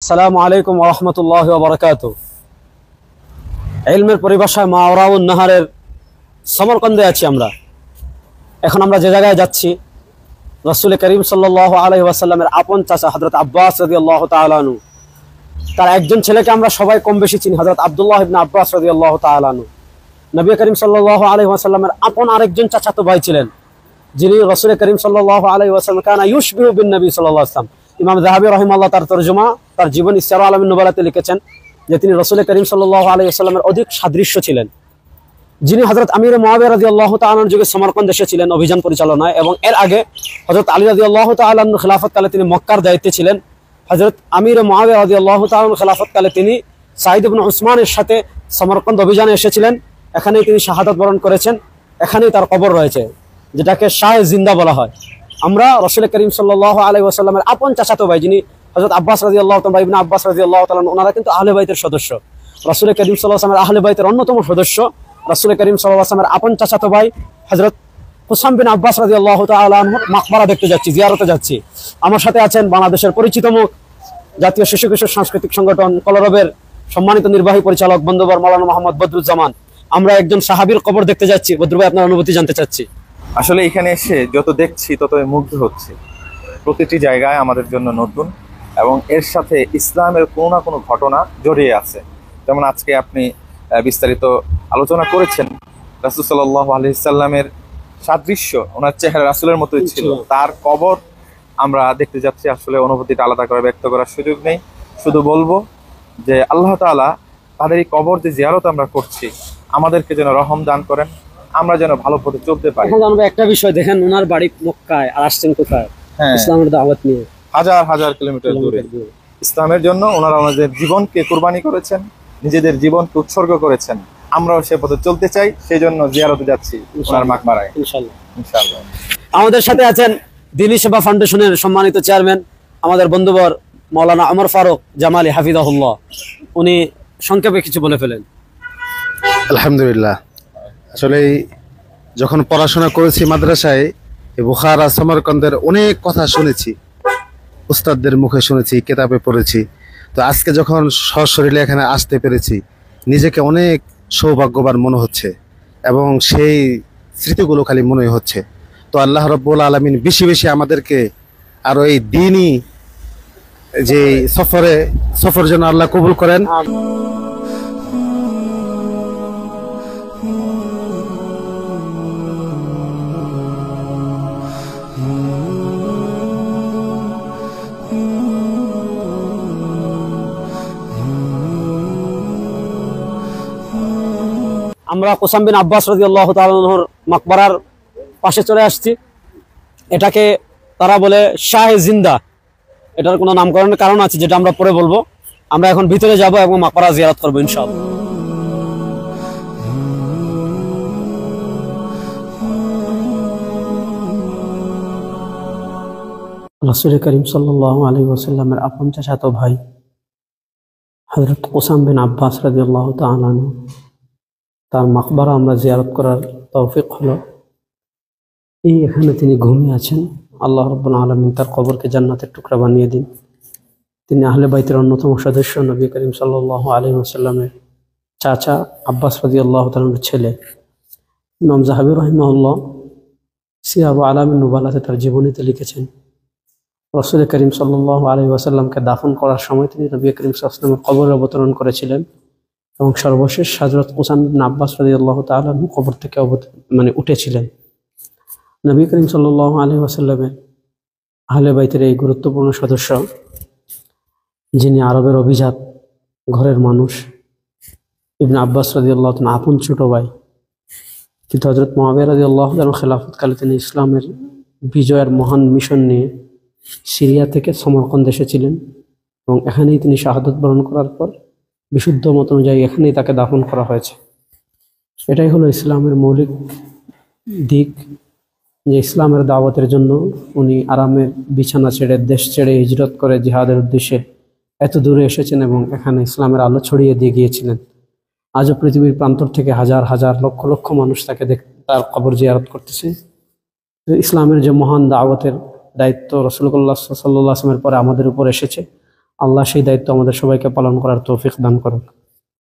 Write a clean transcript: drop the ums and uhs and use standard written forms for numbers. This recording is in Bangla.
আসসালামু আলাইকুম ওয়া রাহমাতুল্লাহি ওয়া বারাকাতুহু। ইলমের পরিভাষায় মাওরাউন নাহারের সমরকন্দে আছি আমরা। এখন আমরা যে জায়গায় যাচ্ছি, রাসূল করিম সাল্লাল্লাহু আলাইহি ওয়াসাল্লামের আপন চাচা হযরত আব্বাস রাদিয়াল্লাহু তাআলা আনহু, তার একজন ছেলেকে আমরা সবাই কম বেশি চিনি, হযরত আব্দুল্লাহ ইবনে আব্বাস রাদিয়াল্লাহু তাআলা আনহু। নবী করিম সাল্লাল্লাহু আলাইহি ওয়াসাল্লামের আপন আরেকজন চাচাতো ভাই ছিলেন, যিনি রাসূল করিম সাল্লাল্লাহু আলাইহি ওয়াসাল্লাম কানা ইউশবিহু বিন নবী সাল্লাল্লাহু আলাইহি ওয়াসাল্লাম। ইমাম যাহাবী রাহিমাহুল্লাহ তার তরজমা, তার জীবন ইসিয়ার আলামিন নুবালাতে লিখেছেন যে তিনি রাসূল করিম সাল্লাল্লাহু আলাইহি ওয়াসাল্লামের অধিক সাদৃশ্য ছিলেন, যিনি হযরত আমির মুআবিয়া রাদিয়াল্লাহু তাআলা আনহুর যুগে সমরকন্দ এসেছিলেন অভিযান পরিচালনায়, এবং এর আগে হযরত আলী রাদিয়াল্লাহু তাআলা আনহুর খিলাফতকালে তিনি মক্কার দায়িত্বে ছিলেন। হযরত আমির মুআবিয়া রাদিয়াল্লাহু তাআলা আনহুর খিলাফতকালে তিনি সাঈদ ইবনে উসমানের সাথে সমরকন্দ অভিযানে এসেছিলেন। এখানেই তিনি শাহাদাত বরণ করেছেন, এখানেই তার কবর রয়েছে, যেটাকে শাহে জিন্দা বলা হয়। আমরা রাসূল করিম সাল্লাল্লাহু আলাইহি ওয়াসাল্লামের আপন চাচাতো ভাই যিনি হযরত আব্বাস রাদিয়াল্লাহু তাআলা ইবনে আব্বাস রাদিয়াল্লাহু তাআলা, ওনারা কিন্তু আহলে বাইতের সদস্য। রাসূল করিম সাল্লাল্লাহু আলাইহি ওয়াসাল্লামের আহলে বাইতের অন্যতম সদস্য রাসূল করিম সাল্লাল্লাহু আলাইহি ওয়াসাল্লামের আপন চাচাতো ভাই হযরত হুসাম বিন আব্বাস রাদিয়াল্লাহু তাআলা আনহুর মাকবারা দেখতে যাচ্ছি, জিয়ারতে যাচ্ছি। আমার সাথে আছেন বাংলাদেশের পরিচিত মুখ, জাতীয় শিশু কিশোর সাংস্কৃতিক সংগঠন কলরবের সম্মানিত নির্বাহী পরিচালক বন্ধুবর মাওলানা মোহাম্মদ বদরুজ্জামান। আমরা একজন সাহাবীর কবর দেখতে যাচ্ছি। বদরু ভাই, আপনার অনুভূতি জানতে চাচ্ছি। আসলে এখানে এসে যত দেখছি তত মুগ্ধ হচ্ছে। প্রতিটি জায়গায় আমাদের জন্য নতুন, এবং এর সাথে ইসলামের কোনো না কোনো ঘটনা জড়িয়ে আছে। যেমন আজকে আপনি বিস্তারিত আলোচনা করেছেন, রাসূল সাল্লাল্লাহু আলাইহি সাল্লামের সাদৃশ্য, ওনার চেহারা রাসূলের মতোই ছিল। তার কবর আমরা দেখতে যাচ্ছি। আসলে অনুভূতিটা আলাদা করে ব্যক্ত করার সুযোগ নেই, শুধু বলবো যে আল্লাহ তাআলা তাদের এই কবর যে জিয়ারত আমরা করছি, আমাদেরকে যেন রহম দান করেন, আমরা যেন ভালো পথে চলতে পারি। এখন জানবো একটা বিষয়, দেখেন ওনার বাড়ি মক্কায় আর আসছেন কোথায়? ইসলামের দাওয়াত নিয়ে হাজার হাজার কিলোমিটার দূরে। ইসলামের জন্য ওনারা ওনাদের জীবনকে কুরবানি করেছেন, নিজেদের জীবনকে উৎসর্গ করেছেন। আমরাও সে পথে চলতে চাই, সেই জন্য জিয়ারতে যাচ্ছি ওনার মাকবারায় ইনশাআল্লাহ। ইনশাআল্লাহ। আমাদের সাথে আছেন দ্বীনি সেবা ফাউন্ডেশনের সম্মানিত চেয়ারম্যান আমাদের বন্ধুবর মাওলানা ওমর ফারুক জামালি হাফিজাহুল্লাহ। উনি সংক্ষেপে কিছু বলে ফেলেন। আলহামদুলিল্লাহ, আসলে যখন পড়াশোনা করেছি মাদ্রাসায়, বুখারা সমরকন্দের অনেক কথা শুনেছি, উস্তাদদের মুখে শুনেছি, কিতাবে পড়েছি। তো আজকে যখন সশরীরে এখানে আসতে পেরেছি, নিজেকে অনেক সৌভাগ্যবান মনে হচ্ছে, এবং সেই স্মৃতিগুলো খালি মনে হচ্ছে। তো আল্লাহ রাব্বুল আলামিন বেশি বেশি আমাদেরকে আরো এই দ্বীনি যে সফর যেন আল্লাহ কবুল করেন। আমরা হুসাম বিন আব্বাস রাদিয়াল্লাহু তাআলা আনহুর মাকবারার পাশে চলে আসছি। এটাকে তারা বলে শাহে জিন্দা। এটার কোনো নামকরণের কারণ আছে, যেটা আমরা পরে বলবো। আমরা এখন ভিতরে যাব এবং মাকবারা জিয়ারত করবো ইনশাআল্লাহ। রাসূল করিম সাল্লাল্লাহু আলাইহি ওয়াসাল্লামের আপন চাচাতো ভাই হযরত হুসাম বিন আব্বাস রাদিয়াল্লাহু তাআলা আনহু, তার মাকবারা আমরা জিয়ারত করার তৌফিক হলো। এখানে তিনি ঘুমিয়ে আছেন। আল্লাহ রাব্বুল আলামিন তার কবরকে জান্নাতের টুকরা বানিয়ে দিন। তিনি আহলে বাইতের অন্যতম সদস্য, নবী করিম সাল্লাল্লাহু আলাইহি ওয়াসাল্লামের চাচা আব্বাস রাদিয়াল্লাহু তাআলার ছেলে। ইমাম যাহাবী রাহিমাহুল্লাহ সিয়ার আলামিন নুবালাতে তার জীবনীতে লিখেছেন, রাসূল করিম সাল্লাল্লাহু আলাইহি ওয়াসাল্লামকে দাফন করার সময় তিনি নবী করিম সাল্লাল্লাহু আলাইহি ওয়াসাল্লামের কবরে অবতরণ করেছিলেন, এবং সর্বশেষ হযরত হুসাম বিন আব্বাস রাদিয়াল্লাহু তাআলা আনহু কবর থেকে উঠেছিলেন। নবী করিম সাল্লাল্লাহু আলাইহি ওয়াসাল্লামের আহলে বাইতের এই গুরুত্বপূর্ণ সদস্য, যিনি আরবের অভিজাত ঘরের মানুষ, ইবনে আব্বাস রাদিয়াল্লাহু তাআলা আপন ছোট ভাই, কিন্তু হযরত মুআবিয়া রাদিয়াল্লাহু তাআলার খেলাফতকালে তিনি ইসলামের বিজয়ের মহান মিশন নিয়ে সিরিয়া থেকে সমরকন্দ এসেছিলেন, এবং এখানেই তিনি শাহাদাত বরণ করার পর বিশুদ্ধ মত অনুযায়ী এখানেই তাকে দাফন করা হয়েছে। এটাই হলো ইসলামের মৌলিক দিক, যে ইসলামের দাওয়াতের জন্য উনি আরামের বিছানা ছেড়ে, দেশ ছেড়ে হিজরত করে জিহাদের উদ্দেশ্যে এত দূরে এসেছেন, এবং এখানে ইসলামের আলো ছড়িয়ে দিয়ে গিয়েছিলেন। আজও পৃথিবীর প্রান্তর থেকে হাজার হাজার লক্ষ লক্ষ মানুষ তার কবর জিয়ারত করতেছে। ইসলামের যে মহান দাওয়াতের দায়িত্ব রাসূলুল্লাহ সাল্লাল্লাহু আলাইহি ওয়াসাল্লামের পরে আমাদের উপর এসেছে, আল্লাহ সেই দায়িত্ব আমাদের সবাইকে পালন করার তৌফিক দান করুন।